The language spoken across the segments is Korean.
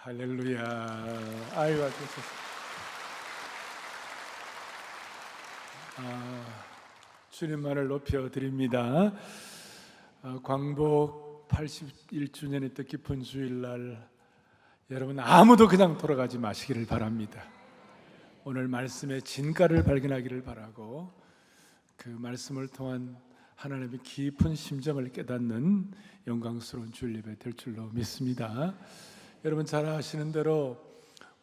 할렐루야. 아이고, 주님만을 높여드립니다. 광복 81주년의 뜻깊은 주일날 여러분 아무도 그냥 돌아가지 마시기를 바랍니다. 오늘 말씀의 진가를 발견하기를 바라고 그 말씀을 통한 하나님의 깊은 심정을 깨닫는 영광스러운 주일 예배 될 줄로 믿습니다. 여러분 잘 아시는 대로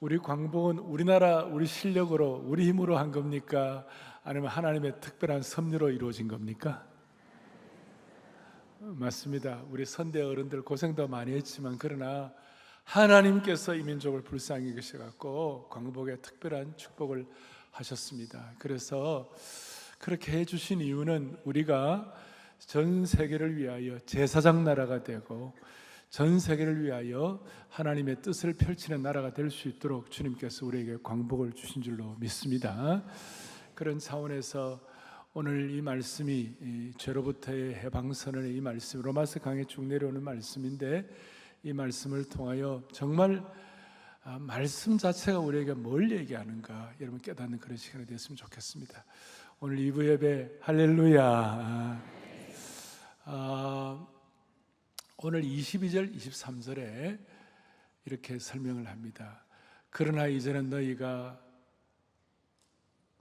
우리 광복은 우리나라 우리 실력으로 우리 힘으로 한 겁니까? 아니면 하나님의 특별한 섭리로 이루어진 겁니까? 맞습니다. 우리 선대 어른들 고생도 많이 했지만 그러나 하나님께서 이 민족을 불쌍히 여기셔갖고 광복에 특별한 축복을 하셨습니다. 그래서 그렇게 해주신 이유는 우리가 전 세계를 위하여 제사장 나라가 되고 전 세계를 위하여 하나님의 뜻을 펼치는 나라가 될 수 있도록 주님께서 우리에게 광복을 주신 줄로 믿습니다. 그런 차원에서 오늘 이 말씀이 죄로부터의 해방선언의 이 말씀, 로마서 강에 쭉 내려오는 말씀인데 이 말씀을 통하여 정말 말씀 자체가 우리에게 뭘 얘기하는가 여러분 깨닫는 그런 시간이 됐으면 좋겠습니다. 오늘 2부 예배 할렐루야. 오늘 22절 23절에 이렇게 설명을 합니다. 그러나 이제는 너희가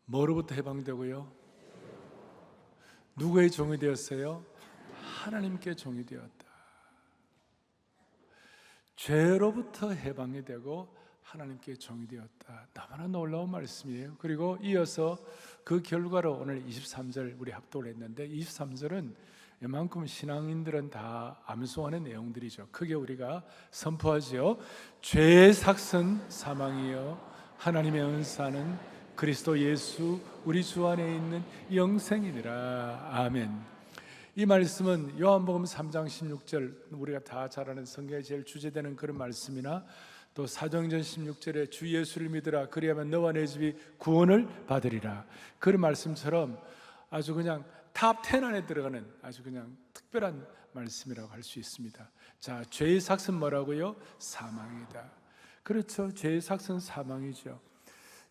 뭐로부터 해방되고요? 누구의 종이 되었어요? 하나님께 종이 되었다. 죄로부터 해방이 되고 하나님께 종이 되었다. 너무나 놀라운 말씀이에요. 그리고 이어서 그 결과로 오늘 23절 우리 합독을 했는데 23절은 이만큼 신앙인들은 다 암송하는 내용들이죠. 크게 우리가 선포하지요. 죄의 삭은 사망이요 하나님의 은사는 그리스도 예수 우리 주 안에 있는 영생이니라. 아멘. 이 말씀은 요한복음 3장 16절 우리가 다 잘 아는 성경에 제일 주제되는 그런 말씀이나 또 사도행전 16절에 주 예수를 믿으라 그리하면 너와 내 집이 구원을 받으리라 그런 말씀처럼 아주 그냥 탑 10 안에 들어가는 아주 그냥 특별한 말씀이라고 할 수 있습니다. 자, 죄의 삭은 뭐라고요? 사망이다. 그렇죠. 죄의 삭은 사망이죠.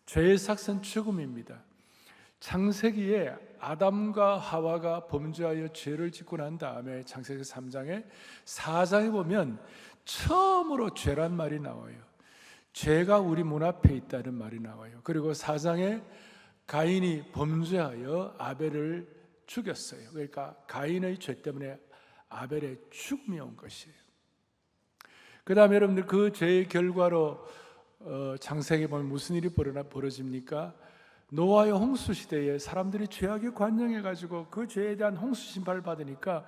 죄의 삭은 죽음입니다. 창세기에 아담과 하와가 범죄하여 죄를 짓고 난 다음에 창세기 3장에 4장에 보면 처음으로 죄란 말이 나와요. 죄가 우리 문 앞에 있다는 말이 나와요. 그리고 4장에 가인이 범죄하여 아벨을 죽였어요. 그러니까 가인의 죄 때문에 아벨의 죽음이 온 것이에요. 그 다음에 여러분들 그 죄의 결과로 창세기에 보면 무슨 일이 벌어집니까? 노아의 홍수 시대에 사람들이 죄악에 관영해가지고 그 죄에 대한 홍수 심판을 받으니까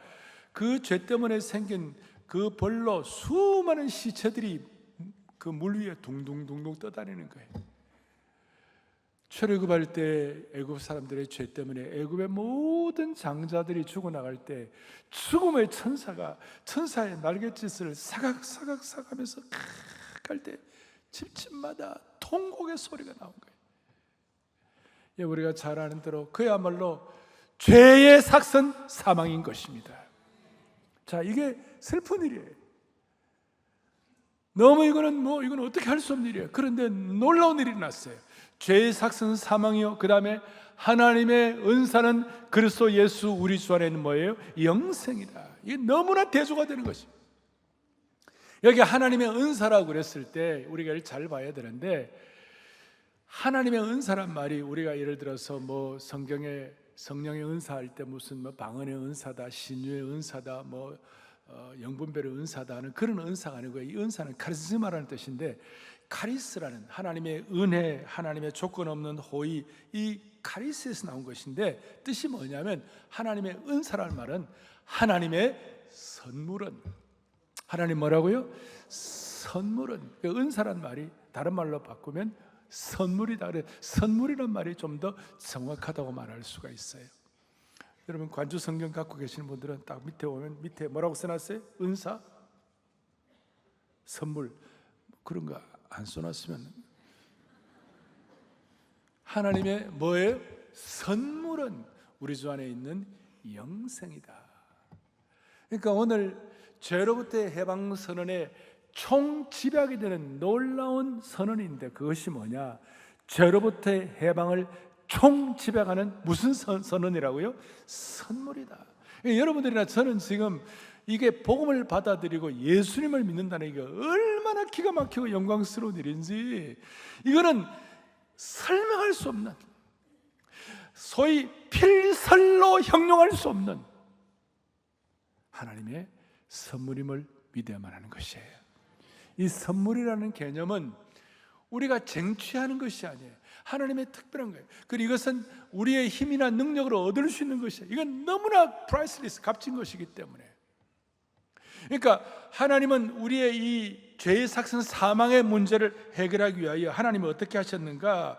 그 죄 때문에 생긴 그 벌로 수많은 시체들이 그 물 위에 둥둥둥둥 떠다니는 거예요. 출애굽할 때 애굽 사람들의 죄 때문에 애굽의 모든 장자들이 죽어나갈 때 죽음의 천사가 천사의 날갯짓을 사각사각 하면서 갈 때 집집마다 통곡의 소리가 나온 거예요. 우리가 잘 아는 대로 그야말로 죄의 삭은 사망인 것입니다. 자, 이게 슬픈 일이에요. 너무 이건 어떻게 할 수 없는 일이에요. 그런데 놀라운 일이 났어요. 죄의 삭은 사망이요 그 다음에 하나님의 은사는 그리스도 예수 우리 주 안에는 뭐예요? 영생이다. 이게 너무나 대조가 되는 것입니다. 여기 하나님의 은사라고 그랬을 때 우리가 이걸 잘 봐야 되는데 하나님의 은사란 말이 우리가 예를 들어서 뭐 성경에 성령의 은사할 때 무슨 뭐 방언의 은사다, 신유의 은사다, 뭐 영분별의 은사다 하는 그런 은사가 아니고 이 은사는 카리스마라는 뜻인데 카리스라는 하나님의 은혜, 하나님의 조건 없는 호의 이 카리스에서 나온 것인데 뜻이 뭐냐면 하나님의 은사라는 말은 하나님의 선물은 하나님 뭐라고요? 선물은 은사란 말이 다른 말로 바꾸면 선물이다. 그래 선물이란 말이 좀 더 정확하다고 말할 수가 있어요. 여러분 관주 성경 갖고 계시는 분들은 딱 밑에 오면 밑에 뭐라고 써놨어요? 은사, 선물 그런 거 안 써놨으면 하나님의 뭐예요? 선물은 우리 주 안에 있는 영생이다. 그러니까 오늘 죄로부터의 해방 선언의 총지배하게 되는 놀라운 선언인데, 그것이 뭐냐? 죄로부터의 해방을 총지배하는 무슨 선언이라고요? 선물이다. 여러분들이나 저는 지금 이게 복음을 받아들이고 예수님을 믿는다는 게 얼마나 기가 막히고 영광스러운 일인지, 이거는 설명할 수 없는, 소위 필설로 형용할 수 없는 하나님의 선물임을 믿어야만 하는 것이에요. 이 선물이라는 개념은 우리가 쟁취하는 것이 아니에요. 하나님의 특별한 거예요. 그리고 이것은 우리의 힘이나 능력으로 얻을 수 있는 것이에요. 이건 너무나 프라이슬리스, 값진 것이기 때문에. 그러니까 하나님은 우리의 이 죄의 삭슨, 사망의 문제를 해결하기 위하여 하나님은 어떻게 하셨는가?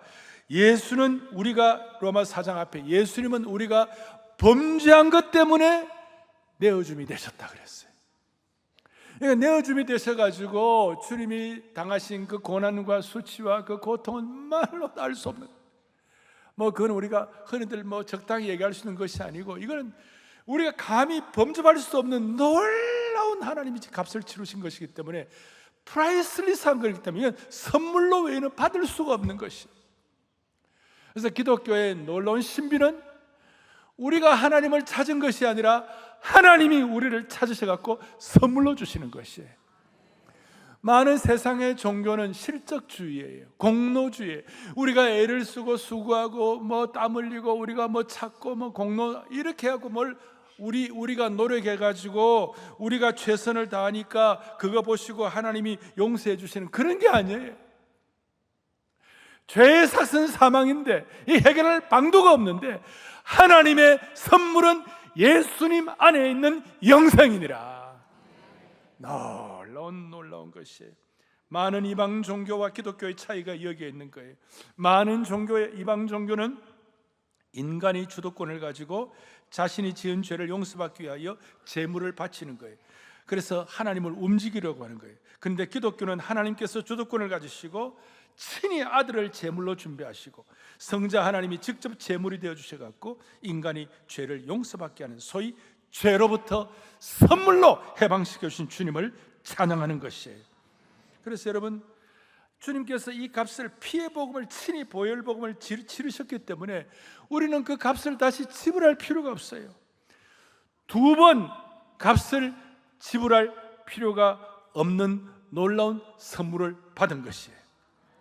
예수는 우리가, 로마 4장 앞에 예수님은 우리가 범죄한 것 때문에 내어줌이 되셨다 그랬어요. 그러니까 내어줌이 되셔가지고 주님이 당하신 그 고난과 수치와 그 고통은 말로 알 수 없는, 그건 우리가 흔히들 적당히 얘기할 수 있는 것이 아니고, 이거는 우리가 감히 범접할 수 없는 놀라운 하나님이 값을 치르신 것이기 때문에 프라이슬리스한 것이기 때문에 이건 선물로 외에는 받을 수가 없는 것이. 그래서 기독교의 놀라운 신비는 우리가 하나님을 찾은 것이 아니라 하나님이 우리를 찾으셔갖고 선물로 주시는 것이에요. 많은 세상의 종교는 실적주의예요. 공로주의. 우리가 애를 쓰고 수고하고 땀 흘리고 우리가 찾고 공로 이렇게 하고 우리가 노력해가지고 우리가 최선을 다하니까 그거 보시고 하나님이 용서해 주시는 그런 게 아니에요. 죄의 삭은 사망인데 이 해결할 방도가 없는데 하나님의 선물은 예수님 안에 있는 영생이니라. 놀라운 것이에요. 많은 이방 종교와 기독교의 차이가 여기에 있는 거예요. 많은 종교의 이방 종교는 인간이 주도권을 가지고 자신이 지은 죄를 용서받기 위하여 제물을 바치는 거예요. 그래서 하나님을 움직이려고 하는 거예요. 그런데 기독교는 하나님께서 주도권을 가지시고 친히 아들을 제물로 준비하시고 성자 하나님이 직접 제물이 되어 주셔갖고 인간이 죄를 용서받게 하는, 소위 죄로부터 선물로 해방시켜 주신 주님을 찬양하는 것이에요. 그래서 여러분, 주님께서 이 값을, 피의 복음을 친히 보혈 복음을 치르셨기 때문에 우리는 그 값을 다시 지불할 필요가 없어요. 2번 값을 지불할 필요가 없는 놀라운 선물을 받은 것이에요.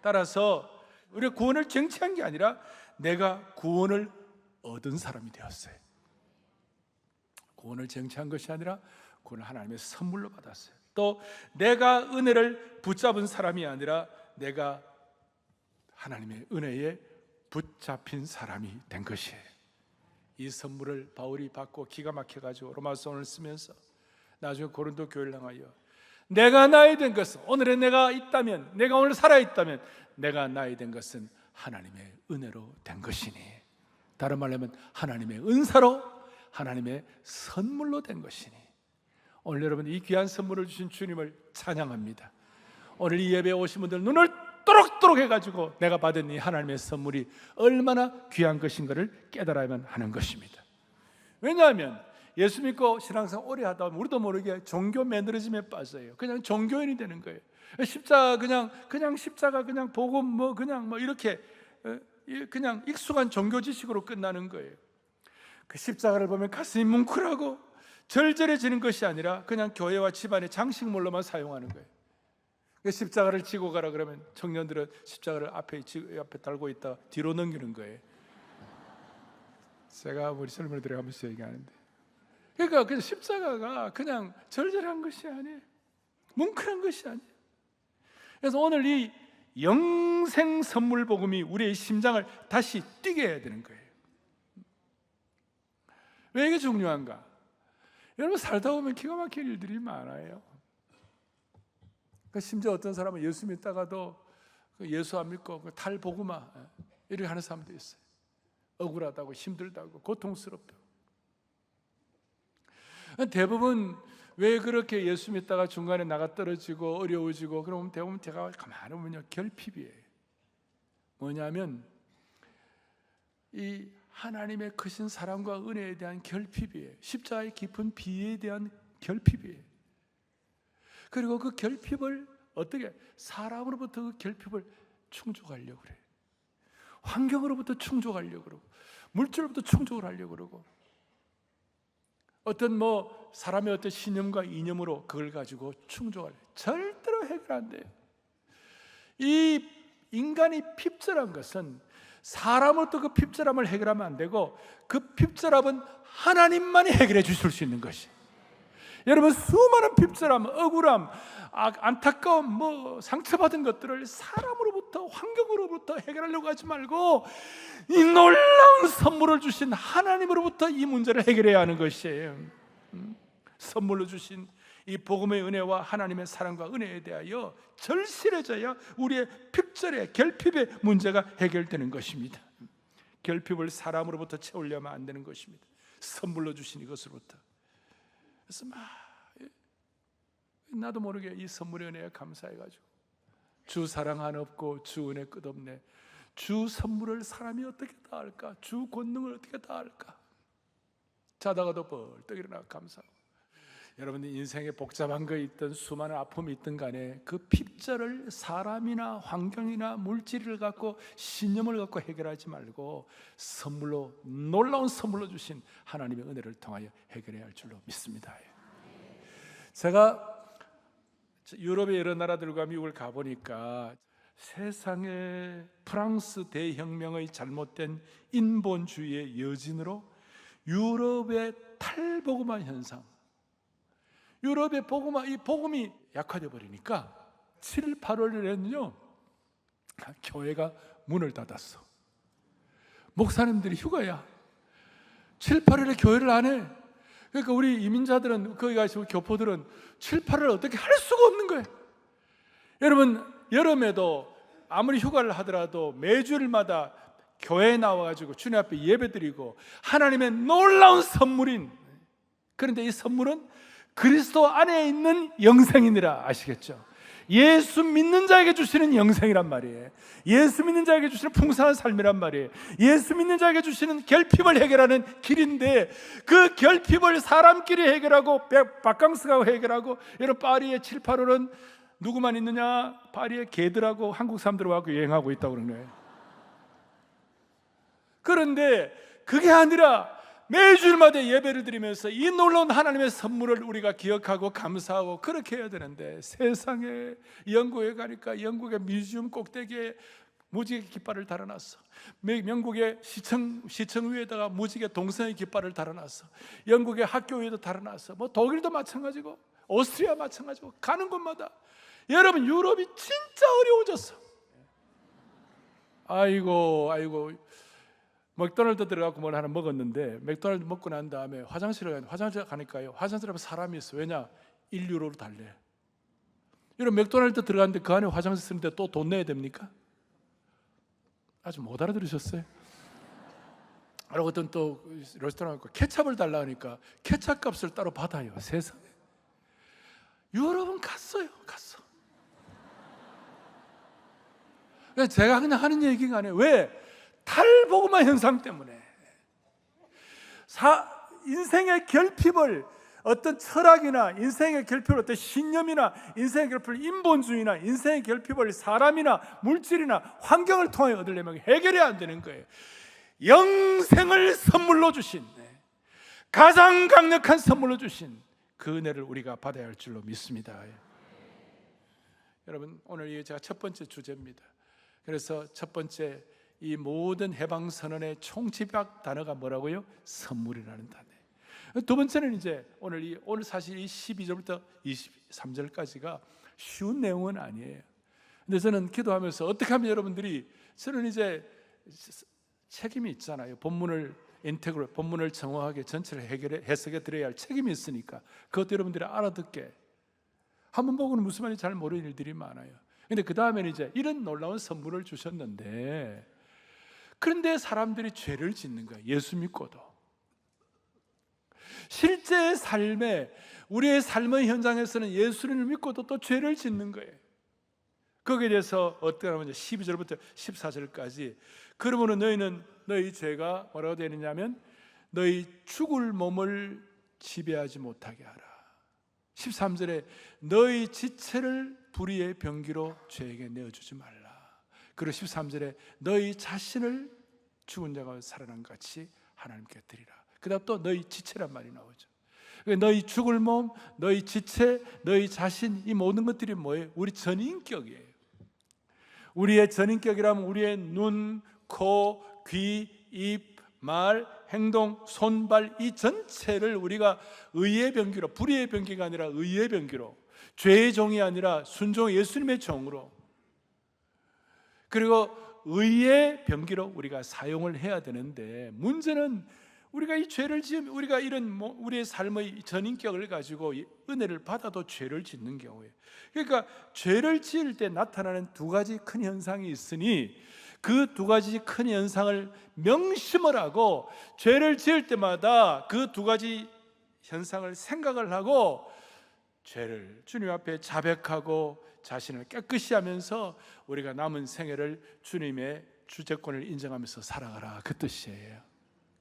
따라서 우리가 구원을 쟁취한 게 아니라 내가 구원을 얻은 사람이 되었어요. 구원을 쟁취한 것이 아니라 구원을 하나님의 선물로 받았어요. 또 내가 은혜를 붙잡은 사람이 아니라 내가 하나님의 은혜에 붙잡힌 사람이 된 것이에요. 이 선물을 바울이 받고 기가 막혀가지고 로마서를 쓰면서 나중에 고린도 교회를 향하여 내가 나이 된 것은, 오늘의 내가 있다면, 내가 오늘 살아있다면 내가 나이 된 것은 하나님의 은혜로 된 것이니, 다른 말로 하면 하나님의 은사로, 하나님의 선물로 된 것이니, 오늘 여러분 이 귀한 선물을 주신 주님을 찬양합니다. 오늘 이 예배에 오신 분들 눈을 또록또록 해가지고 내가 받은 이 하나님의 선물이 얼마나 귀한 것인가를 깨달아야만 하는 것입니다. 왜냐하면 예수 믿고 신앙생활 오래 하다 보면 우리도 모르게 종교 매너리즘에 빠져요. 그냥 종교인이 되는 거예요. 십자가 그냥 십자가 그냥 보고 그냥 이렇게 그냥 익숙한 종교 지식으로 끝나는 거예요. 그 십자가를 보면 가슴이 뭉클하고 절절해지는 것이 아니라 그냥 교회와 집안의 장식물로만 사용하는 거예요. 그 십자가를 지고 가라 그러면 청년들은 십자가를 앞에 달고 있다 뒤로 넘기는 거예요. 제가 우리 설명을 들어가면서 얘기하는데, 그러니까 그 십자가가 그냥 절절한 것이 아니에요. 뭉클한 것이 아니에요. 그래서 오늘 이 영생 선물 복음이 우리의 심장을 다시 뛰게 해야 되는 거예요. 왜 이게 중요한가? 여러분, 살다 보면 기가 막힐 일들이 많아요. 심지어 어떤 사람은 예수 믿다가도 예수 안 믿고 탈복음화 이렇게 하는 사람도 있어요. 억울하다고, 힘들다고, 고통스럽다고. 대부분 왜 그렇게 예수 믿다가 중간에 나가 떨어지고 어려워지고 그러면 대부분 제가 가만히 보면요, 결핍이에요. 뭐냐면 이 하나님의 크신 사랑과 은혜에 대한 결핍이에요. 십자가의 깊은 비에 대한 결핍이에요. 그리고 그 결핍을 어떻게 사람으로부터 그 결핍을 충족하려고 그래. 환경으로부터 충족하려고 그러고 물질로부터 충족을 하려고 그러고 어떤 사람의 어떤 신념과 이념으로 그걸 가지고 충족하려 절대로 해결 안 돼요. 이 인간이 핍절한 것은 사람으로부터 그 핍절함을 해결하면 안 되고 그 핍절함은 하나님만이 해결해 주실 수 있는 것이. 여러분 수많은 핍절함, 억울함, 안타까움, 상처받은 것들을 사람으로부터 환경으로부터 해결하려고 하지 말고 이 놀라운 선물을 주신 하나님으로부터 이 문제를 해결해야 하는 것이에요. 선물로 주신 이 복음의 은혜와 하나님의 사랑과 은혜에 대하여 절실해져야 우리의 핍절의 결핍의 문제가 해결되는 것입니다. 결핍을 사람으로부터 채우려면 안 되는 것입니다. 선물로 주신 이것으로부터. 그래서 나도 모르게 이 선물의 은혜에 감사해가지고 주 사랑 한없고 주 은혜 끝없네. 주 선물을 사람이 어떻게 다 할까? 주 권능을 어떻게 다 할까? 자다가도 벌떡 일어나 감사하고. 여러분들 인생에 복잡한 거 있든 수많은 아픔이 있든 간에 그 핍절을 사람이나 환경이나 물질을 갖고 신념을 갖고 해결하지 말고 선물로, 놀라운 선물로 주신 하나님의 은혜를 통하여 해결해야 할 줄로 믿습니다. 제가 유럽의 여러 나라들과 미국을 가보니까 세상에 프랑스 대혁명의 잘못된 인본주의의 여진으로 유럽의 탈복음화 현상, 유럽의 이 복음이 약화되어 버리니까 7, 8월에는요 교회가 문을 닫았어. 목사님들이 휴가야. 7, 8월에 교회를 안 해. 그러니까 우리 이민자들은, 거기 가시고 교포들은 7, 8월 어떻게 할 수가 없는 거예요. 여러분 여름에도 아무리 휴가를 하더라도 매주일마다 교회에 나와가지고 주님 앞에 예배드리고 하나님의 놀라운 선물인, 그런데 이 선물은 그리스도 안에 있는 영생이니라. 아시겠죠? 예수 믿는 자에게 주시는 영생이란 말이에요. 예수 믿는 자에게 주시는 풍성한 삶이란 말이에요. 예수 믿는 자에게 주시는 결핍을 해결하는 길인데 그 결핍을 사람끼리 해결하고 바캉스가 해결하고, 여러분 파리의 7, 8월은 누구만 있느냐? 파리의 개들하고 한국 사람들하고 여행하고 있다고 그러는 거예요. 그런데 그게 아니라 매주일마다 예배를 드리면서 이 놀라운 하나님의 선물을 우리가 기억하고 감사하고 그렇게 해야 되는데, 세상에 영국에 가니까 영국의 뮤지엄 꼭대기에 무지개 깃발을 달아놨어. 영국의 시청 위에다가 무지개 동성애 깃발을 달아놨어. 영국의 학교 위에도 달아놨어. 독일도 마찬가지고 오스트리아 마찬가지고 가는 곳마다. 여러분 유럽이 진짜 어려워졌어. 아이고 맥도날드 들어가고 뭘 하나 먹었는데, 맥도날드 먹고 난 다음에 화장실 가니까요, 화장실 앞에 사람이 있어. 왜냐? 1유로로 달래. 여러분 맥도날드 들어갔는데 그 안에 화장실 쓰는데 또 돈 내야 됩니까? 아주 못 알아들으셨어요? 그리고 어떤 또 레스토랑 가고 케찹을 달라 하니까 케찹 값을 따로 받아요. 세상에. 유럽은 갔어. 제가 그냥 하는 얘기가 아니에요. 왜? 탈복음화 현상 때문에. 인생의 결핍을 어떤 철학이나 인생의 결핍을 어떤 신념이나 인생의 결핍을 인본주의나 인생의 결핍을 사람이나 물질이나 환경을 통해 얻으려면 해결해야 안 되는 거예요. 영생을 선물로 주신, 가장 강력한 선물로 주신 그 은혜를 우리가 받아야 할 줄로 믿습니다. 여러분 오늘 이게 제가 첫 번째 주제입니다. 그래서 첫 번째 이 모든 해방선언의 총집약 단어가 뭐라고요? 선물이라는 단어예요. 두 번째는 이제 오늘 사실 이 12절부터 23절까지가 쉬운 내용은 아니에요. 근데 저는 기도하면서 어떻게 하면 여러분들이, 저는 이제 책임이 있잖아요. 본문을 정확하게 전체를 해석해 드려야 할 책임이 있으니까 그것도 여러분들이 알아듣게. 한번 보고는 무슨 말인지 잘 모르는 일들이 많아요. 근데 그 다음에는 이제 이런 놀라운 선물을 주셨는데, 그런데 사람들이 죄를 짓는 거예요. 예수 믿고도. 실제 삶에, 우리의 삶의 현장에서는 예수를 믿고도 또 죄를 짓는 거예요. 거기에 대해서 어떻게 하면 12절부터 14절까지, 그러므로 너희 죄가 뭐라고 되느냐면 너희 죽을 몸을 지배하지 못하게 하라. 13절에 너희 지체를 불의의 병기로 죄에게 내어주지 말라. 그리고 13절에 너희 자신을 죽은 자가 살아난 것 같이 하나님께 드리라. 그 다음 또 너희 지체란 말이 나오죠. 너희 죽을 몸, 너희 지체, 너희 자신, 이 모든 것들이 뭐예요? 우리 전인격이에요. 우리의 전인격이라면 우리의 눈, 코, 귀, 입, 말, 행동, 손발 이 전체를 우리가 의의 병기로, 불의의 병기가 아니라 의의 병기로, 죄의 종이 아니라 순종 예수님의 종으로, 그리고 의의 병기로 우리가 사용을 해야 되는데, 문제는 우리가 이 죄를 지으면 우리가 이런 우리의 삶의 전인격을 가지고 은혜를 받아도 죄를 짓는 경우에, 그러니까 죄를 지을 때 나타나는 두 가지 큰 현상이 있으니 그 두 가지 큰 현상을 명심을 하고 죄를 지을 때마다 그 두 가지 현상을 생각을 하고 죄를 주님 앞에 자백하고 자신을 깨끗이 하면서 우리가 남은 생애를 주님의 주재권을 인정하면서 살아가라, 그 뜻이에요.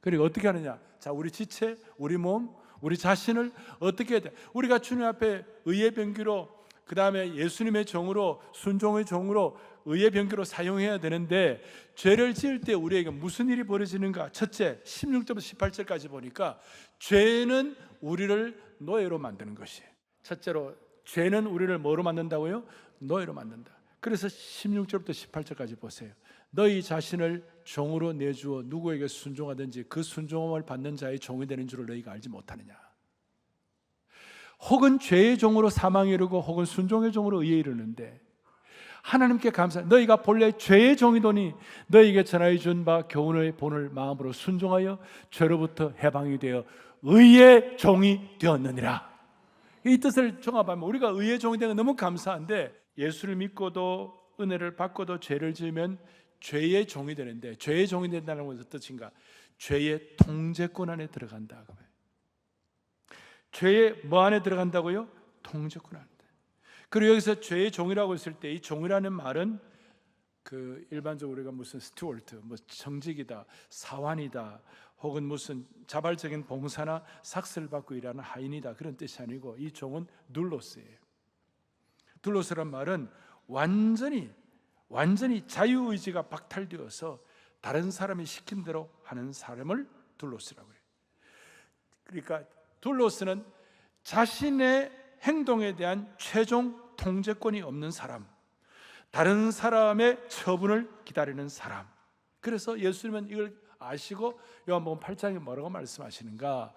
그리고 어떻게 하느냐? 자, 우리 지체, 우리 몸, 우리 자신을 어떻게 해야 돼? 우리가 주님 앞에 의의 병기로, 그 다음에 예수님의 종으로, 순종의 종으로, 의의 병기로 사용해야 되는데, 죄를 지을 때 우리에게 무슨 일이 벌어지는가? 첫째, 16절부터 18절까지 보니까 죄는 우리를 노예로 만드는 것이에요. 첫째로, 죄는 우리를 뭐로 만든다고요? 노예로 만든다. 그래서 16절부터 18절까지 보세요. 너희 자신을 종으로 내주어 누구에게 순종하든지 그 순종함을 받는 자의 종이 되는 줄을 너희가 알지 못하느냐? 혹은 죄의 종으로 사망에 이르고 혹은 순종의 종으로 의에 이르는데, 하나님께 감사. 너희가 본래 죄의 종이더니 너희에게 전하여 준 바 교훈의 본을 마음으로 순종하여 죄로부터 해방이 되어 의의 종이 되었느니라. 이 뜻을 종합하면 우리가 의의 종이 되는 건 너무 감사한데, 예수를 믿고도 은혜를 받고도 죄를 지으면 죄의 종이 되는데, 죄의 종이 된다는 것은 뜻인가? 죄의 통제권 안에 들어간다. 죄의 뭐 안에 들어간다고요? 통제권 안에. 그리고 여기서 죄의 종이라고 했을 때 이 종이라는 말은 그 일반적으로 우리가 무슨 스튜어트, 뭐 정직이다, 사환이다, 혹은 무슨 자발적인 봉사나 삭스를 받고 일하는 하인이다, 그런 뜻이 아니고, 이 종은 둘로스예요. 둘로스란 말은 완전히 자유의지가 박탈되어서 다른 사람이 시킨 대로 하는 사람을 둘로스라고 해요. 그러니까 둘로스는 자신의 행동에 대한 최종 통제권이 없는 사람, 다른 사람의 처분을 기다리는 사람. 그래서 예수님은 이걸 아시고 요한복음 8장에 뭐라고 말씀하시는가?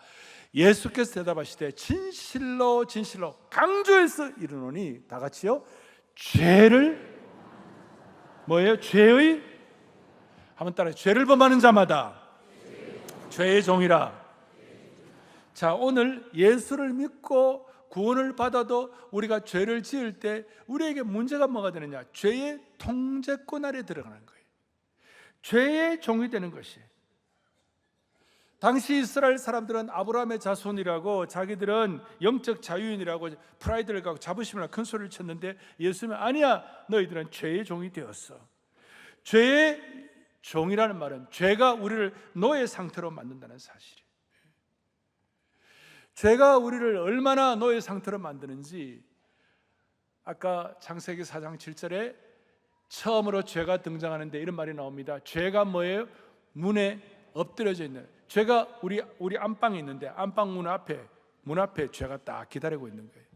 예수께서 대답하시되 진실로 진실로 강조해서 이르노니, 다 같이요, 죄를 뭐예요? 죄의, 한번 따라해. 죄를 범하는 자마다 죄의 종이라. 자, 오늘 예수를 믿고 구원을 받아도 우리가 죄를 지을 때 우리에게 문제가 뭐가 되느냐? 죄의 통제권 아래 들어가는 거예요. 죄의 종이 되는 것이. 당시 이스라엘 사람들은 아브라함의 자손이라고, 자기들은 영적 자유인이라고 프라이드를 갖고 자부심을 큰 소리를 쳤는데, 예수님은 아니야, 너희들은 죄의 종이 되었어. 죄의 종이라는 말은 죄가 우리를 노예 상태로 만든다는 사실이에요. 죄가 우리를 얼마나 노예 상태로 만드는지, 아까 창세기 4장 7절에 처음으로 죄가 등장하는데 이런 말이 나옵니다. 죄가 뭐예요? 문에 엎드려져 있는, 죄가 우리 안방에 있는데 안방 문 앞에 죄가 딱 기다리고 있는 거예요.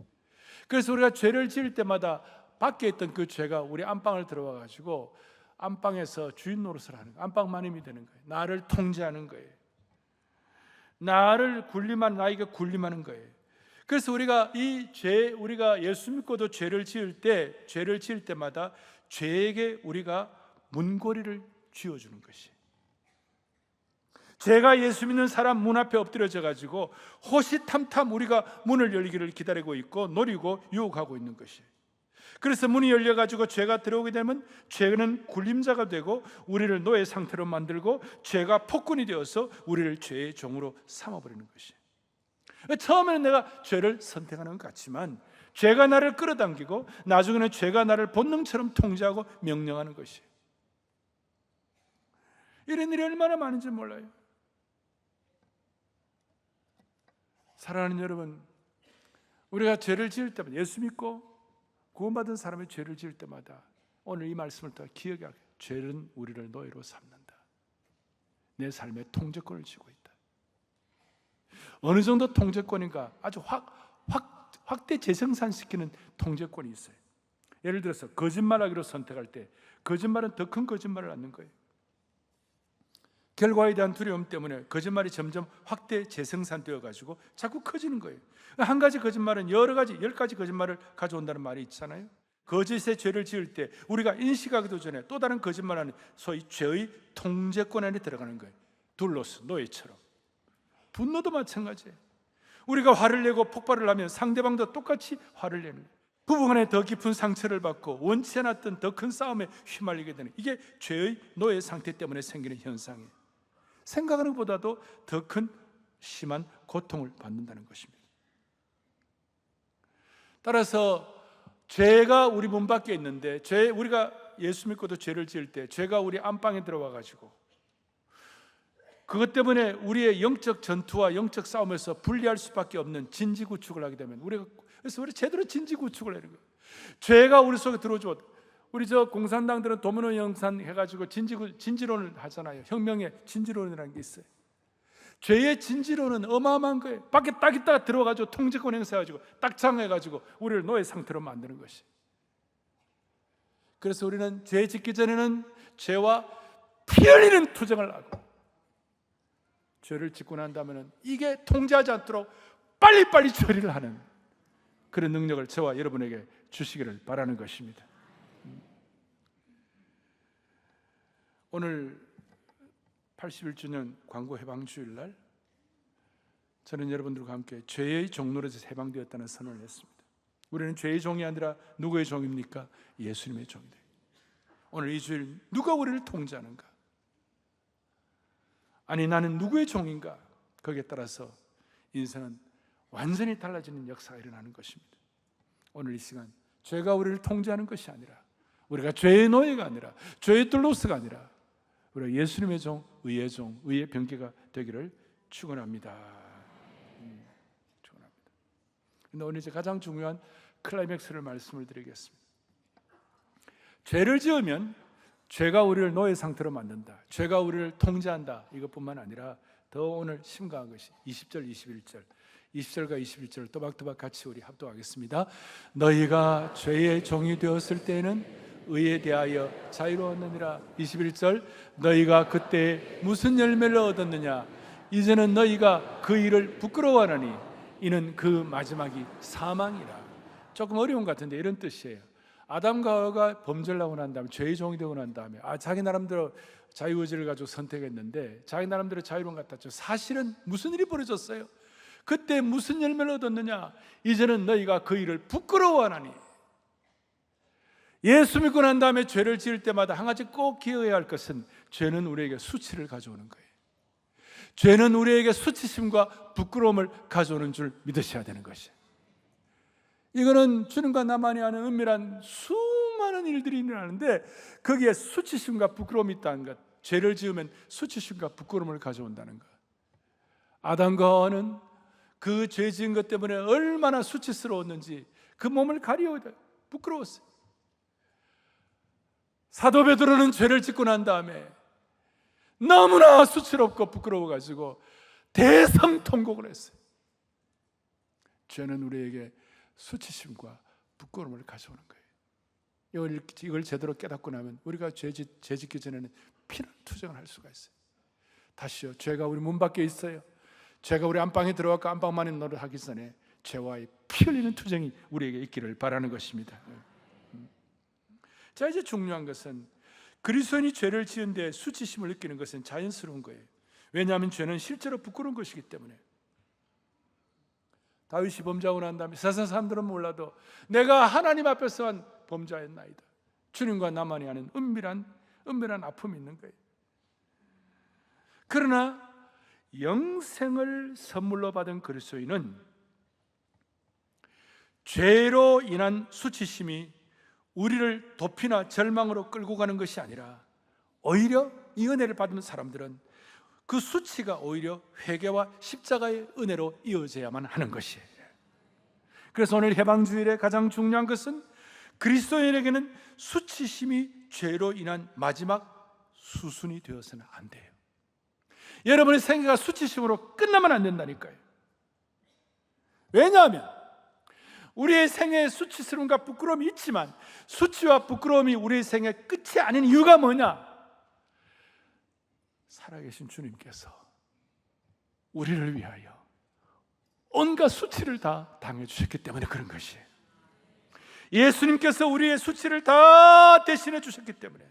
그래서 우리가 죄를 지을 때마다 밖에 있던 그 죄가 우리 안방을 들어와 가지고 안방에서 주인 노릇을 하는 거예요. 안방 마님이 되는 거예요. 나를 통제하는 거예요. 나에게 군림하는 거예요. 그래서 우리가 우리가 예수 믿고도 죄를 지을 때마다 죄에게 우리가 문고리를 쥐어주는 것이. 죄가 예수 믿는 사람 문 앞에 엎드려져 가지고 호시탐탐 우리가 문을 열기를 기다리고 있고 노리고 유혹하고 있는 것이. 그래서 문이 열려 가지고 죄가 들어오게 되면 죄는 굴림자가 되고 우리를 노예 상태로 만들고, 죄가 폭군이 되어서 우리를 죄의 종으로 삼아버리는 것이. 처음에는 내가 죄를 선택하는 것 같지만 죄가 나를 끌어당기고 나중에는 죄가 나를 본능처럼 통제하고 명령하는 것이. 이런 일이 얼마나 많은지 몰라요. 사랑하는 여러분, 우리가 죄를 지을 때마다, 예수 믿고 구원받은 사람의 죄를 지을 때마다 오늘 이 말씀을 더 기억하게 해요. 죄는 우리를 노예로 삼는다. 내 삶의 통제권을 쥐고 있다. 어느 정도 통제권인가? 아주 확대 재생산시키는 통제권이 있어요. 예를 들어서 거짓말하기로 선택할 때 거짓말은 더 큰 거짓말을 낳는 거예요. 결과에 대한 두려움 때문에 거짓말이 점점 확대 재생산되어 가지고 자꾸 커지는 거예요. 한 가지 거짓말은 여러 가지, 10가지 거짓말을 가져온다는 말이 있잖아요. 거짓의 죄를 지을 때 우리가 인식하기도 전에 또 다른 거짓말하는 소위 죄의 통제권 안에 들어가는 거예요. 둘로스, 노예처럼. 분노도 마찬가지예요. 우리가 화를 내고 폭발을 하면 상대방도 똑같이 화를 내는 거예요. 부부간에 더 깊은 상처를 받고 원치 않았던 더 큰 싸움에 휘말리게 되는, 이게 죄의 노예 상태 때문에 생기는 현상이에요. 생각하는 것보다도 더 큰 심한 고통을 받는다는 것입니다. 따라서 죄가 우리 문 밖에 있는데, 우리가 예수 믿고도 죄를 지을 때 죄가 우리 안방에 들어와 가지고 그것 때문에 우리의 영적 전투와 영적 싸움에서 분리할 수밖에 없는 진지구축을 하게 되면 그래서 우리 제대로 진지구축을 하는 거예요. 죄가 우리 속에 들어오죠. 우리 공산당들은 도미노 형상 해가지고 진지론을 하잖아요. 혁명의 진지론이라는 게 있어요. 죄의 진지론은 어마어마한 거예요. 밖에 딱 있다가 들어가지고 통제권 행사해가지고 딱 장해가지고 우리를 노예 상태로 만드는 것이. 그래서 우리는 죄 짓기 전에는 죄와 피 흘리는 투쟁을 하고, 죄를 짓고 난 다음에는 이게 통제하지 않도록 빨리빨리 처리를 하는 그런 능력을 저와 여러분에게 주시기를 바라는 것입니다. 오늘 81주년 광고 해방 주일날 저는 여러분들과 함께 죄의 종로에서 해방되었다는 선언을 했습니다. 우리는 죄의 종이 아니라 누구의 종입니까? 예수님의 종이다. 오늘 이 주일 누가 우리를 통제하는가? 아니, 나는 누구의 종인가? 거기에 따라서 인생은 완전히 달라지는 역사가 일어나는 것입니다. 오늘 이 시간 죄가 우리를 통제하는 것이 아니라, 우리가 죄의 노예가 아니라, 죄의 둘로스가 아니라 우리가 예수님의 종, 의의 종, 의의 병기가 되기를 축원합니다. 축원합니다. 근데 오늘 이제 가장 중요한 클라이맥스를 말씀을 드리겠습니다. 죄를 지으면 죄가 우리를 노예 상태로 만든다. 죄가 우리를 통제한다. 이것뿐만 아니라 더 오늘 심각한 것이 20절, 21절, 20절과 21절을 또박또박 같이 우리 합독하겠습니다. 너희가 죄의 종이 되었을 때는 의에 대하여 자유로웠느니라. 21절, 너희가 그때 무슨 열매를 얻었느냐? 이제는 너희가 그 일을 부끄러워하느니 이는 그 마지막이 사망이라. 조금 어려운 것 같은데 이런 뜻이에요. 아담과 하와가 범죄를 하고 난 다음에, 죄의 종이 되고 난 다음에 자기 나름대로 자유의지를 가지고 선택했는데 자기 나름대로 자유로운 것 같았죠. 사실은 무슨 일이 벌어졌어요? 그때 무슨 열매를 얻었느냐? 이제는 너희가 그 일을 부끄러워하나니. 예수 믿고 난 다음에 죄를 지을 때마다 한 가지 꼭 기억해야 할 것은, 죄는 우리에게 수치를 가져오는 거예요. 죄는 우리에게 수치심과 부끄러움을 가져오는 줄 믿으셔야 되는 것이에요. 이거는 주님과 나만이 아는 은밀한 수많은 일들이 일어나는데 거기에 수치심과 부끄러움이 있다는 것. 죄를 지으면 수치심과 부끄러움을 가져온다는 것. 아담과 하와는 그 죄 지은 것 때문에 얼마나 수치스러웠는지 그 몸을 가리워야 부끄러웠어요. 사도 베드로는 죄를 짓고 난 다음에 너무나 수치롭고 부끄러워가지고 대성통곡을 했어요. 죄는 우리에게 수치심과 부끄러움을 가져오는 거예요. 이걸 제대로 깨닫고 나면 우리가 죄 짓기 전에는 피난 투쟁을 할 수가 있어요. 다시요, 죄가 우리 문 밖에 있어요. 죄가 우리 안방에 들어왔고 안방만에 노릇하기 전에 죄와의 피 흘리는 투쟁이 우리에게 있기를 바라는 것입니다. 자, 이제 중요한 것은 그리스도인이 죄를 지은데 수치심을 느끼는 것은 자연스러운 거예요. 왜냐하면 죄는 실제로 부끄러운 것이기 때문에. 다윗이 범죄하고 난 다음에 세상 사람들은 몰라도 내가 하나님 앞에서만 범죄하였나이다. 주님과 나만이 아는 은밀한 아픔이 있는 거예요. 그러나 영생을 선물로 받은 그리스도인은 죄로 인한 수치심이 우리를 도피나 절망으로 끌고 가는 것이 아니라, 오히려 이 은혜를 받은 사람들은 그 수치가 오히려 회개와 십자가의 은혜로 이어져야만 하는 것이에요. 그래서 오늘 해방주일에 가장 중요한 것은 그리스도인에게는 수치심이 죄로 인한 마지막 수순이 되어서는 안 돼요. 여러분의 생애가 수치심으로 끝나면 안 된다니까요. 왜냐하면 우리의 생애에 수치스러움과 부끄러움이 있지만 수치와 부끄러움이 우리의 생애의 끝이 아닌 이유가 뭐냐? 살아계신 주님께서 우리를 위하여 온갖 수치를 다 당해주셨기 때문에 그런 것이에요. 예수님께서 우리의 수치를 다 대신해 주셨기 때문에.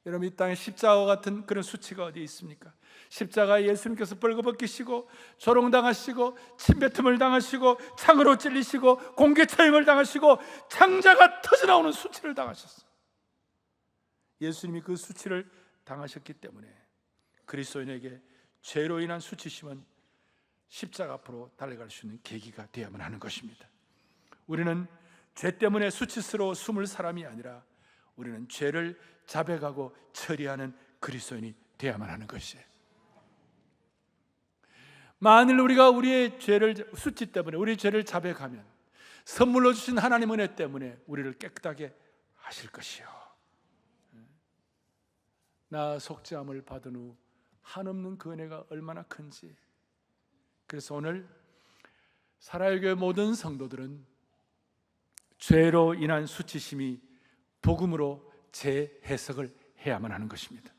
여러분, 이 땅에 십자가와 같은 그런 수치가 어디 있습니까? 십자가에 예수님께서 벌거벗기시고 조롱당하시고 침뱉음을 당하시고 창으로 찔리시고 공개 처형을 당하시고 창자가 터져나오는 수치를 당하셨어요. 예수님이 그 수치를 당하셨기 때문에 그리스도인에게 죄로 인한 수치심은 십자가 앞으로 달려갈 수 있는 계기가 되어야만 하는 것입니다. 우리는 죄 때문에 수치스러워 숨을 사람이 아니라 우리는 죄를 자백하고 처리하는 그리스도인이 되어야만 하는 것이에요. 만일 우리가 우리의 죄를 수치 때문에 우리 죄를 자백하면 선물로 주신 하나님 은혜 때문에 우리를 깨끗하게 하실 것이요, 나 속죄함을 받은 후 한없는 그 은혜가 얼마나 큰지. 그래서 오늘 사랑의 교회 모든 성도들은 죄로 인한 수치심이 복음으로 재해석을 해야만 하는 것입니다.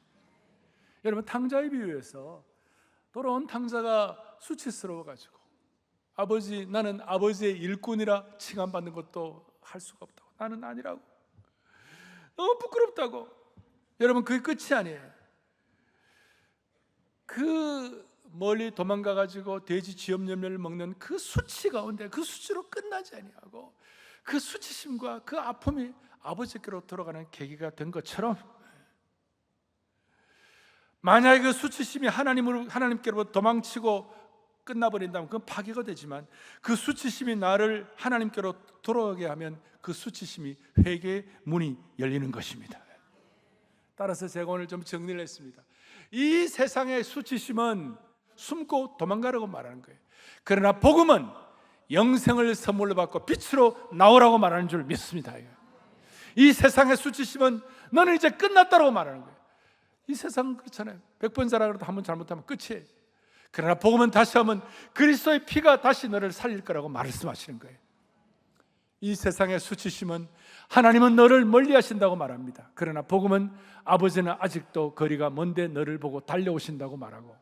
여러분, 탕자의 비유에서 돌아온 탕자가 수치스러워가지고 나는 아버지의 일꾼이라 칭함받는 것도 할 수가 없다고, 나는 아니라고, 너무 부끄럽다고. 여러분, 그게 끝이 아니에요. 그 멀리 도망가가지고 돼지 쥐염염을 먹는 그 수치 가운데 그 수치로 끝나지 아니하고 그 수치심과 그 아픔이 아버지께로 돌아가는 계기가 된 것처럼, 만약에 그 수치심이 하나님께로 도망치고 끝나버린다면 그건 파괴가 되지만, 그 수치심이 나를 하나님께로 돌아가게 하면 그 수치심이 회개의 문이 열리는 것입니다. 따라서 제가 오늘 좀 정리를 했습니다. 이 세상의 수치심은 숨고 도망가라고 말하는 거예요. 그러나 복음은 영생을 선물로 받고 빛으로 나오라고 말하는 줄 믿습니다. 이 세상의 수치심은 너는 이제 끝났다고 말하는 거예요. 이 세상은 그렇잖아요. 100번 잘하고 한 번 잘못하면 끝이에요. 그러나 복음은 다시 하면 그리스도의 피가 다시 너를 살릴 거라고 말씀하시는 거예요. 이 세상의 수치심은 하나님은 너를 멀리 하신다고 말합니다. 그러나 복음은 아버지는 아직도 거리가 먼데 너를 보고 달려오신다고 말하고,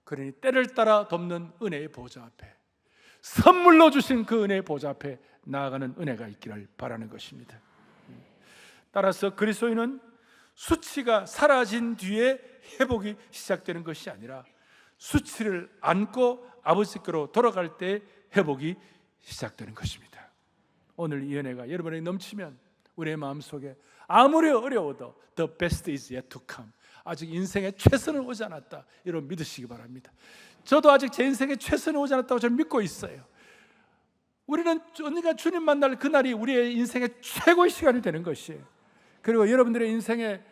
그러니 때를 따라 돕는 은혜의 보좌 앞에, 선물로 주신 그 은혜의 보좌 앞에 나아가는 은혜가 있기를 바라는 것입니다. 따라서 그리스도인은 수치가 사라진 뒤에 회복이 시작되는 것이 아니라 수치를 안고 아버지께로 돌아갈 때 회복이 시작되는 것입니다. 오늘 이 은혜가 여러분에게 넘치면 우리의 마음속에 아무리 어려워도 The best is yet to come, 아직 인생의 최선은 오지 않았다, 이런 믿으시기 바랍니다. 저도 아직 제 인생의 최선이 오지 않았다고 저는 믿고 있어요. 우리는 언젠가 주님 만날 그날이 우리의 인생의 최고의 시간이 되는 것이에요. 그리고 여러분들의 인생의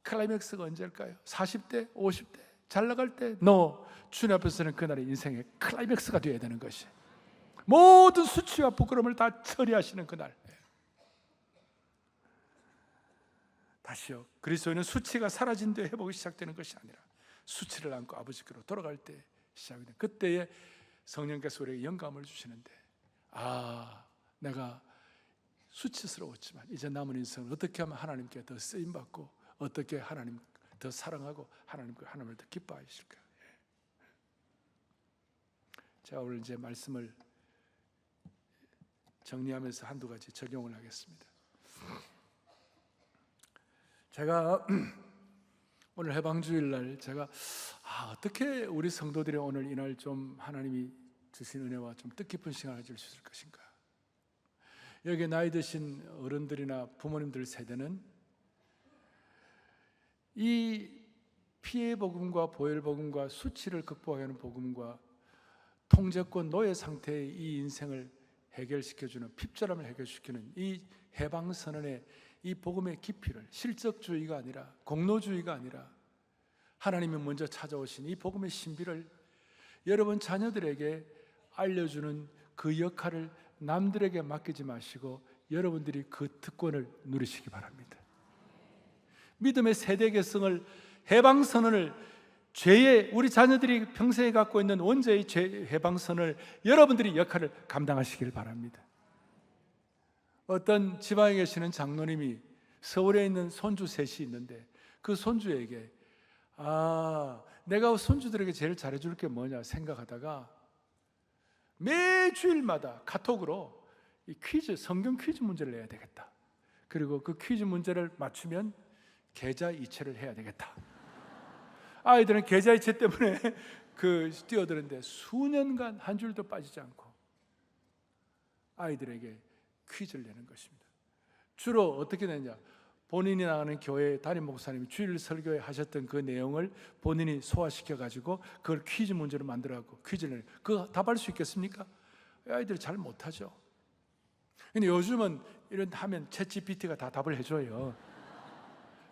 클라이맥스가 언제일까요? 40대? 50대? 잘 나갈 때? 주님 앞에서는 그날이 인생의 클라이맥스가 되어야 되는 것이에요. 모든 수치와 부끄러움을 다 처리하시는 그날. 다시요, 그리스도인은 수치가 사라진 뒤에 회복이 시작되는 것이 아니라 수치를 안고 아버지께로 돌아갈 때 시작되는, 그때에 성령께서 우리에게 영감을 주시는데, 내가 수치스러웠지만 이제 남은 인생을 어떻게 하면 하나님께 더 쓰임받고 어떻게 하나님 더 사랑하고 하나님을 더 기뻐하실까. 제가 오늘 이제 말씀을 정리하면서 한두 가지 적용을 하겠습니다. 제가 오늘 해방주일날 제가 어떻게 우리 성도들이 오늘 이날 좀 하나님이 주신 은혜와 좀 뜻깊은 시간을 가질 수 있을 것인가. 여기 나이 드신 어른들이나 부모님들 세대는 이 피해 복음과 보혈 복음과 수치를 극복하는 복음과 통제권 노예 상태의 이 인생을 해결시켜주는, 핍절함을 해결시키는 이 해방선언의 이 복음의 깊이를, 실적주의가 아니라 공로주의가 아니라 하나님이 먼저 찾아오신 이 복음의 신비를 여러분 자녀들에게 알려주는 그 역할을 남들에게 맡기지 마시고 여러분들이 그 특권을 누리시기 바랍니다. 믿음의 세대 계승을, 해방선언을, 죄의, 우리 자녀들이 평생에 갖고 있는 원죄의 죄 해방선언을 여러분들이 역할을 감당하시길 바랍니다. 어떤 지방에 계시는 장로님이 서울에 있는 손주 셋이 있는데 그 손주에게 내가 손주들에게 제일 잘해줄 게 뭐냐 생각하다가 매주일마다 카톡으로 이 퀴즈, 성경 퀴즈 문제를 내야 되겠다. 그리고 그 퀴즈 문제를 맞추면 계좌이체를 해야 되겠다. 아이들은 계좌이체 때문에 뛰어드는데 수년간 한 줄도 빠지지 않고 아이들에게 퀴즈를 내는 것입니다. 주로 어떻게 되느냐? 본인이 나가는 교회 담임 목사님이 주일 설교에 하셨던 그 내용을 본인이 소화시켜 가지고 그걸 퀴즈 문제로 만들어갖고 퀴즈를 내는. 그거 답할 수 있겠습니까? 아이들이 잘 못하죠. 근데 요즘은 이런 하면 챗GPT가 다 답을 해줘요.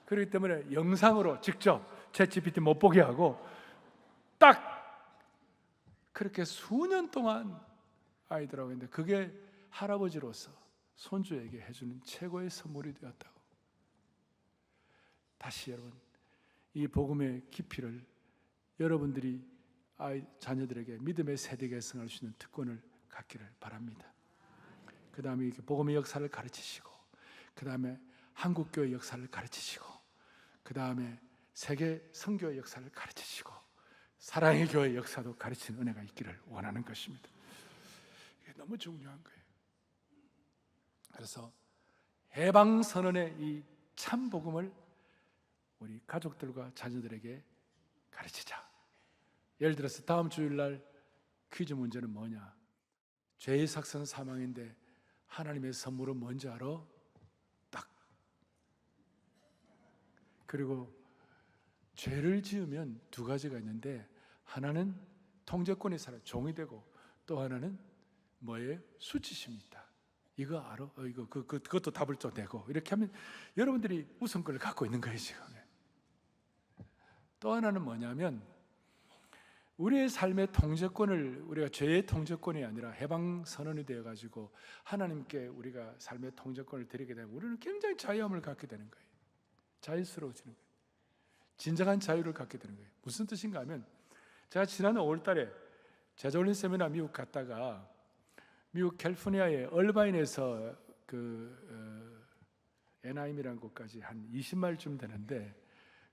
그렇기 때문에 영상으로 직접 챗GPT 못 보게 하고 딱 그렇게 수년 동안 아이들하고 있는데 그게 할아버지로서 손주에게 해주는 최고의 선물이 되었다고. 다시 여러분, 이 복음의 깊이를 여러분들이 자녀들에게 믿음의 세대 계승할 수 있는 특권을 갖기를 바랍니다. 그 다음에 복음의 역사를 가르치시고, 그 다음에 한국교회 역사를 가르치시고, 그 다음에 세계 선교의 역사를 가르치시고, 사랑의 교회 역사도 가르치는 은혜가 있기를 원하는 것입니다. 이게 너무 중요한 거예요. 그래서 해방선언의 이 참 복음을 우리 가족들과 자녀들에게 가르치자. 예를 들어서 다음 주일날 퀴즈 문제는 뭐냐? 죄의 삭선 사망인데 하나님의 선물은 뭔지 알아? 딱. 그리고 죄를 지으면 두 가지가 있는데 하나는 통제권이 살아 종이 되고 또 하나는 뭐예요? 수치심이 있다. 이거 알아? 그것도 답을 또 내고 이렇게 하면 여러분들이 우선권을 갖고 있는 거예요 지금. 또 하나는 뭐냐면 우리의 삶의 통제권을 우리가 죄의 통제권이 아니라 해방 선언이 되어 가지고 하나님께 우리가 삶의 통제권을 드리게 되면 우리는 굉장히 자유함을 갖게 되는 거예요. 자유스러워지는 거예요. 진정한 자유를 갖게 되는 거예요. 무슨 뜻인가 하면 제가 지난 5월 달에 제자올린 세미나 미국 갔다가 미국 캘리포니아의 얼바인에서 애나임이라는 곳까지 한 20마일쯤 되는데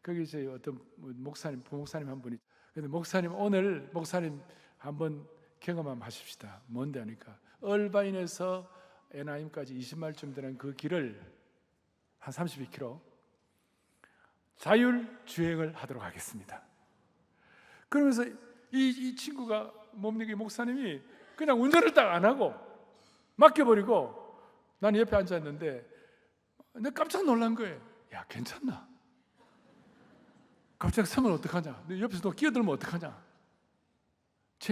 거기 이제 어떤 목사님, 부목사님 한 분이 근데 오늘 목사님 한번 경험 한번 하십시다. 뭔데 하니까 얼바인에서 애나임까지 20마일쯤 되는 그 길을 한 32km 자율 주행을 하도록 하겠습니다. 그러면서 이 친구가 뭡니까? 목사님이 그냥 운전을 딱 안 하고 맡겨버리고 나는 옆에 앉아있는데 내가 깜짝 놀란 거예요. 야 괜찮나? 갑자기 서면 어떡하냐? 내 옆에서 너 끼어들면 어떡하냐?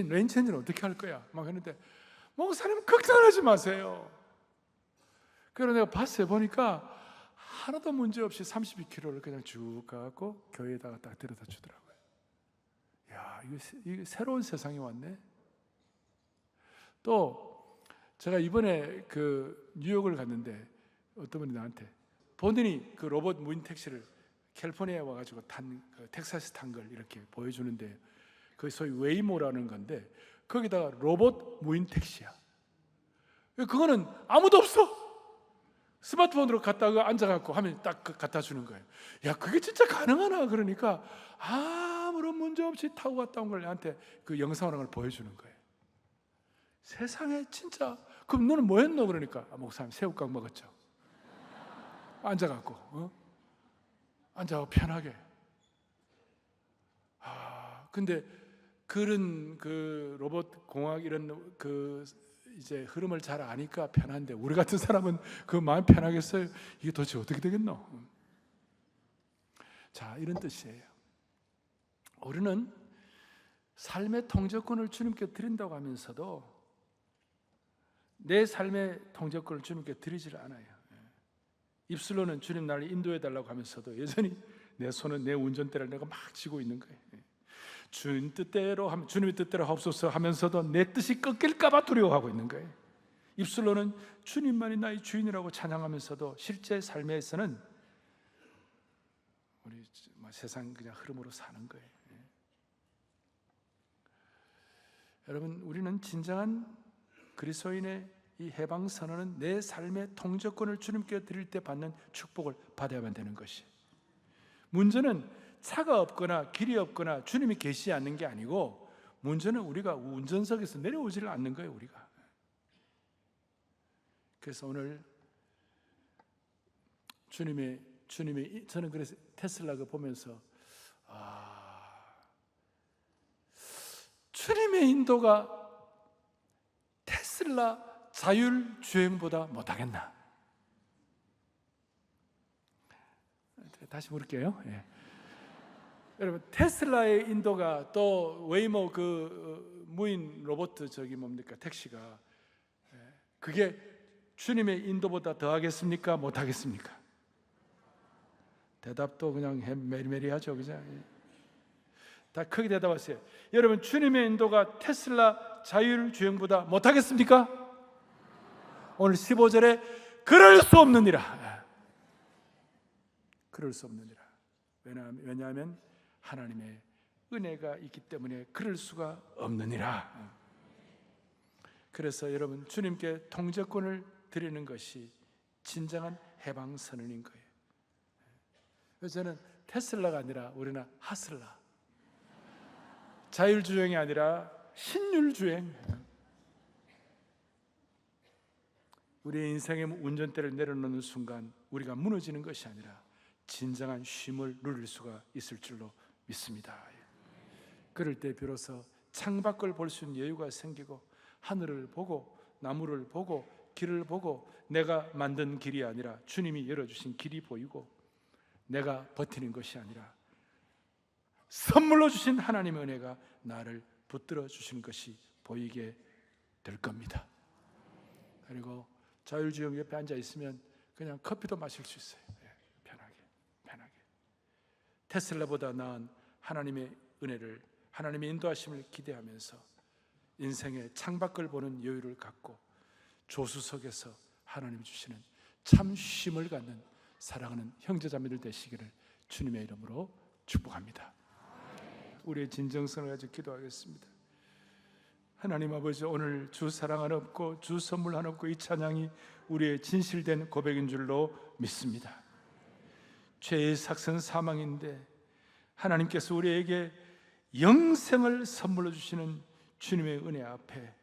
레인 체인지는 어떻게 할 거야? 막 했는데 목사님 걱정하지 마세요. 그래서 내가 봤어요. 보니까 하나도 문제 없이 32km를 그냥 쭉 가고 교회에다가 딱 데려다 주더라고요. 야, 이거 새로운 세상이 왔네. 또 제가 이번에 뉴욕을 갔는데 어떤 분이 나한테 본인이 그 로봇 무인 택시를 캘리포니아에 와가지고 텍사스 탄 걸 이렇게 보여주는데 그게 소위 웨이모라는 건데 거기다가 로봇 무인 택시야. 그거는 아무도 없어. 스마트폰으로 갖다가 앉아갖고 하면 딱 갖다 주는 거예요. 야, 그게 진짜 가능하나? 그러니까 아무런 문제 없이 타고 갔다 온 걸 나한테 그 영상을 보여주는 거예요. 세상에 진짜. 그럼 너는 뭐 했노? 그러니까 목사님 새우깡 먹었죠. 앉아갖고 앉아갖고 편하게. 근데 그런 로봇 공학 이런 이제 흐름을 잘 아니까 편한데 우리 같은 사람은 그 마음 편하겠어요? 이게 도대체 어떻게 되겠노? 자, 이런 뜻이에요. 우리는 삶의 통제권을 주님께 드린다고 하면서도 내 삶의 통제권을 주님께 드리질 않아요. 입술로는 주님 나를 인도해 달라고 하면서도 여전히 내 손은 내 운전대를 내가 막 쥐고 있는 거예요. 주님 뜻대로 하면 주님의 뜻대로 하옵소서 하면서도 내 뜻이 꺾일까 봐 두려워하고 있는 거예요. 입술로는 주님만이 나의 주인이라고 찬양하면서도 실제 삶에서는 우리 세상 그냥 흐름으로 사는 거예요. 여러분, 우리는 진정한 그리스도인의 이 해방 선언은 내 삶의 통제권을 주님께 드릴 때 받는 축복을 받아야만 되는 것이. 문제는 차가 없거나 길이 없거나 주님이 계시지 않는 게 아니고, 문제는 우리가 운전석에서 내려오지를 않는 거예요. 우리가. 그래서 오늘 주님의 저는 그래서 테슬라가 보면서 주님의 인도가 테슬라 자율주행보다 못하겠나? 다시 물을게요. 예. 여러분, 테슬라의 인도가 또 웨이모 그 무인 로봇 저기 뭡니까 택시가 그게 주님의 인도보다 더 하겠습니까? 못 하겠습니까? 대답도 그냥 메리메리하죠, 그죠? 다 크게 대답하세요. 여러분, 주님의 인도가 테슬라 자율주행보다 못 하겠습니까? 오늘 15절에 그럴 수 없느니라. 그럴 수 없느니라. 왜냐하면 하나님의 은혜가 있기 때문에 그럴 수가 없느니라. 그래서 여러분, 주님께 통제권을 드리는 것이 진정한 해방 선언인 거예요. 그래서 저는 테슬라가 아니라 우리는 하슬라, 자율주행이 아니라 신율주행. 우리의 인생의 운전대를 내려놓는 순간 우리가 무너지는 것이 아니라 진정한 쉼을 누릴 수가 있을 줄로 믿습니다. 그럴 때 비로소 창밖을 볼 수 있는 여유가 생기고, 하늘을 보고 나무를 보고 길을 보고 내가 만든 길이 아니라 주님이 열어주신 길이 보이고, 내가 버티는 것이 아니라 선물로 주신 하나님의 은혜가 나를 붙들어 주신 것이 보이게 될 겁니다. 그리고 자율주행 옆에 앉아 있으면 그냥 커피도 마실 수 있어요. 편하게. 테슬라보다 나은 하나님의 은혜를, 하나님의 인도하심을 기대하면서 인생의 창밖을 보는 여유를 갖고 조수석에서 하나님이 주시는 참 쉼을 갖는 사랑하는 형제자매들 되시기를 주님의 이름으로 축복합니다. 우리의 진정성을 가지고 기도하겠습니다. 하나님 아버지, 오늘 주 사랑 하나 없고 주 선물 하나 없고 이 찬양이 우리의 진실된 고백인 줄로 믿습니다. 죄의 삭선 사망인데 하나님께서 우리에게 영생을 선물로 주시는 주님의 은혜 앞에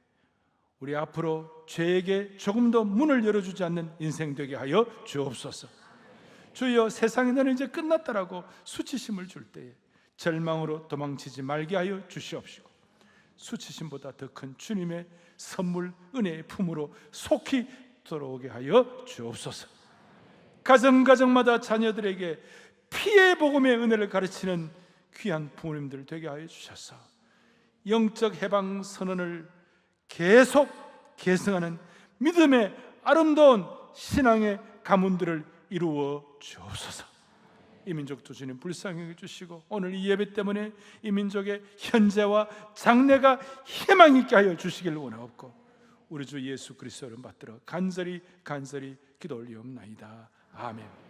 우리 앞으로 죄에게 조금 더 문을 열어주지 않는 인생 되게 하여 주옵소서. 주여, 세상에 너는 이제 끝났다라고 수치심을 줄 때에 절망으로 도망치지 말게 하여 주시옵시고, 수치심보다 더 큰 주님의 선물 은혜의 품으로 속히 들어오게 하여 주옵소서. 가정가정마다 자녀들에게 피의 복음의 은혜를 가르치는 귀한 부모님들 되게 하여 주셔서 영적 해방 선언을 계속 계승하는 믿음의 아름다운 신앙의 가문들을 이루어 주옵소서. 이 민족도 주님 불쌍히 해주시고, 오늘 이 예배 때문에 이 민족의 현재와 장래가 희망 있게 하여 주시길 원하옵고, 우리 주 예수 그리스도를 받들어 간절히 기도 올리옵나이다. 아멘.